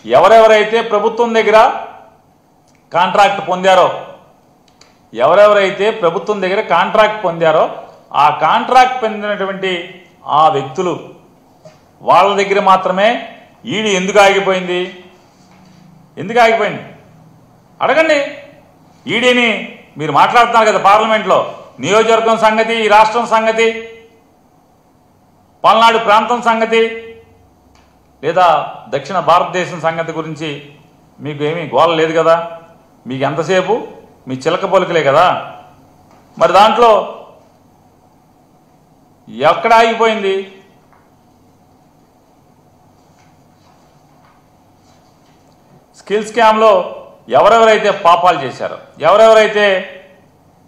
ఎవరెవరైతే ప్రభుత్వం దగ్గర కాంట్రాక్ట్ పొందారో ఆ కాంట్రాక్ట్ పొందినటువంటి ఆ వ్యక్తులు వాళ్ళ దగ్గర మాత్రమే ఈడీ ఎందుకు ఆగిపోయింది అడగండి. ఈడీని మీరు మాట్లాడుతున్నారు కదా పార్లమెంట్లో, నియోజకవర్గం సంగతి, ఈ రాష్ట్రం సంగతి, పల్నాడు ప్రాంతం సంగతి, లేదా దక్షిణ భారతదేశం సంగతి గురించి మీకు ఏమీ గోల లేదు కదా. మీకు ఎంతసేపు మీ చిలక పలుకులే కదా. మరి దాంట్లో ఎక్కడ ఆగిపోయింది? స్కిల్ స్కామ్లో ఎవరెవరైతే పాపాలు చేశారో, ఎవరెవరైతే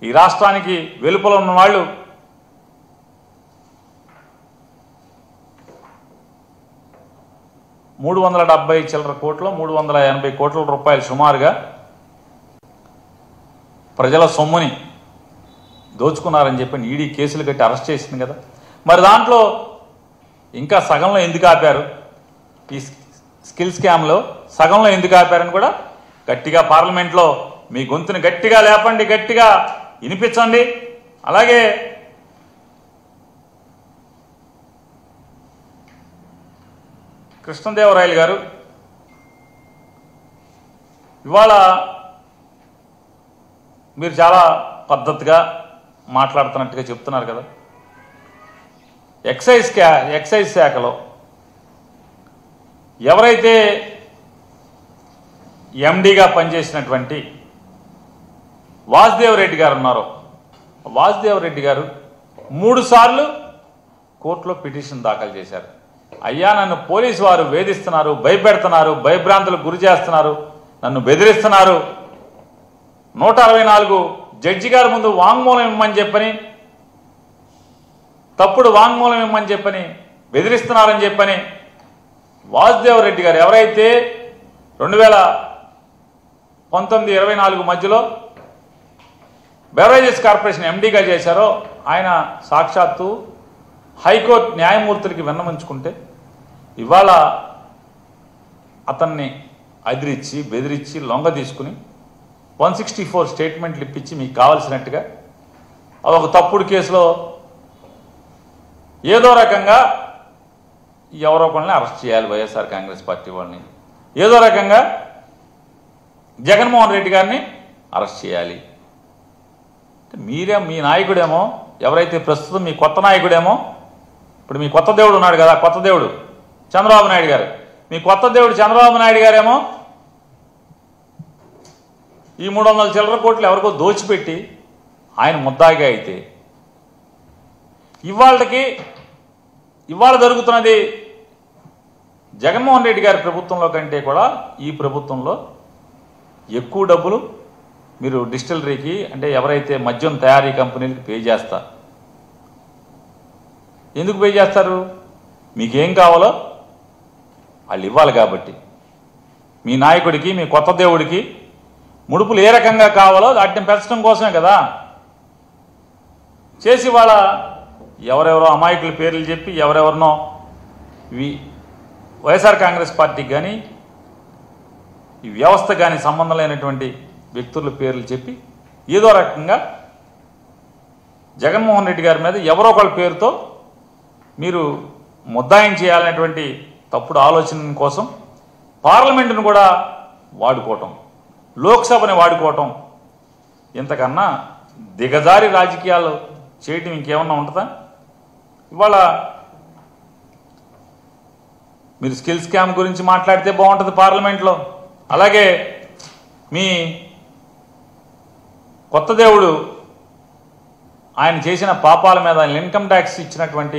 ఈ రాష్ట్రానికి వెలుపల ఉన్న వాళ్ళు $380 కోట్ల రూపాయలు సుమారుగా ప్రజల సొమ్ముని దోచుకున్నారని చెప్పి ఈడీ కేసులు కట్టి అరెస్ట్ చేసింది కదా. మరి దాంట్లో ఇంకా సగంలో ఎందుకు ఆపారు? ఈ స్కిల్ స్కామ్లో సగంలో ఎందుకు ఆపారని కూడా గట్టిగా పార్లమెంట్లో మీ గొంతుని గట్టిగా లేపండి, గట్టిగా వినిపించండి. అలాగే కృష్ణదేవరాయలు గారు ఇవాళ మీరు చాలా పద్ధతిగా మాట్లాడుతున్నట్టుగా చెప్తున్నారు కదా. ఎక్సైజ్ శాఖలో ఎవరైతే ఎండీగా పనిచేసినటువంటి వాసుదేవ్ రెడ్డి గారు ఉన్నారో, వాసుదేవ్ రెడ్డి గారు 3 సార్లు కోర్టులో పిటిషన్ దాఖలు చేశారు. అయ్యా, నన్ను పోలీసు వారు వేధిస్తున్నారు, భయపెడుతున్నారు, భయభ్రాంతులకు గురి చేస్తున్నారు, నన్ను బెదిరిస్తున్నారు, 164 జడ్జి గారి ముందు వాంగ్మూలం ఇమ్మని చెప్పని, తప్పుడు వాంగ్మూలం ఇమ్మని చెప్పని బెదిరిస్తున్నారని చెప్పని వాసుదేవ్ రెడ్డి గారు ఎవరైతే 2019-24 మధ్యలో బెవరేజెస్ కార్పొరేషన్ ఎండీగా చేశారో, ఆయన సాక్షాత్తు హైకోర్టు న్యాయమూర్తులకి విన్నవించుకుంటే ఇవాళ అతన్ని అదిరించి బెదిరించి లొంగ తీసుకుని 164 స్టేట్మెంట్లు ఇప్పించి మీకు కావాల్సినట్టుగా అదొక తప్పుడు కేసులో ఏదో రకంగా ఎవరో ఒకళ్ళని అరెస్ట్ చేయాలి, వైఎస్ఆర్ కాంగ్రెస్ పార్టీ వాళ్ళని, ఏదో రకంగా జగన్మోహన్ రెడ్డి గారిని అరెస్ట్ చేయాలి. మీరే మీ నాయకుడేమో, ఎవరైతే ప్రస్తుతం మీ కొత్త నాయకుడేమో, ఇప్పుడు మీ కొత్త దేవుడు ఉన్నాడు కదా, కొత్త దేవుడు చంద్రబాబు నాయుడు గారు, మీ కొత్త దేవుడు చంద్రబాబు నాయుడు గారేమో ఈ 300 చిల్లర కోట్లు ఎవరికో దోచిపెట్టి ఆయన ముద్దాగా అయితే ఇవాళ జరుగుతున్నది జగన్మోహన్ రెడ్డి గారి ప్రభుత్వంలో కంటే కూడా ఈ ప్రభుత్వంలో ఎక్కువ డబ్బులు మీరు డిస్టిలరీకి, అంటే ఎవరైతే మద్యం తయారీ కంపెనీలకు పే చేస్తారు. ఎందుకు పే చేస్తారు? మీకేం కావాలో వాళ్ళు ఇవ్వాలి కాబట్టి. మీ నాయకుడికి, మీ కొత్త దేవుడికి ముడుపులు ఏ రకంగా కావాలో వాటిని పెంచడం కోసమే కదా చేసి వాళ్ళ ఎవరెవరో అమాయకుల పేర్లు చెప్పి ఎవరెవరినో వైఎస్ఆర్ కాంగ్రెస్ పార్టీకి కానీ ఈ వ్యవస్థ కానీ సంబంధం లేనటువంటి వ్యక్తుల పేర్లు చెప్పి ఏదో రకంగా జగన్మోహన్ రెడ్డి గారి మీద ఎవరో ఒకళ్ళ పేరుతో మీరు ముద్దాయం చేయాలనేటువంటి తప్పుడు ఆలోచన కోసం పార్లమెంటును కూడా వాడుకోవటం, లోక్సభని వాడుకోవటం, ఇంతకన్నా దిగజారి రాజకీయాలు చేయటం ఇంకేమన్నా ఉంటుందా? ఇవాళ మీరు స్కిల్ స్కామ్ గురించి మాట్లాడితే బాగుంటుంది పార్లమెంట్లో. అలాగే మీ కొత్త దేవుడు ఆయన చేసిన పాపాల మీద ఇన్కమ్ ట్యాక్స్ ఇచ్చినటువంటి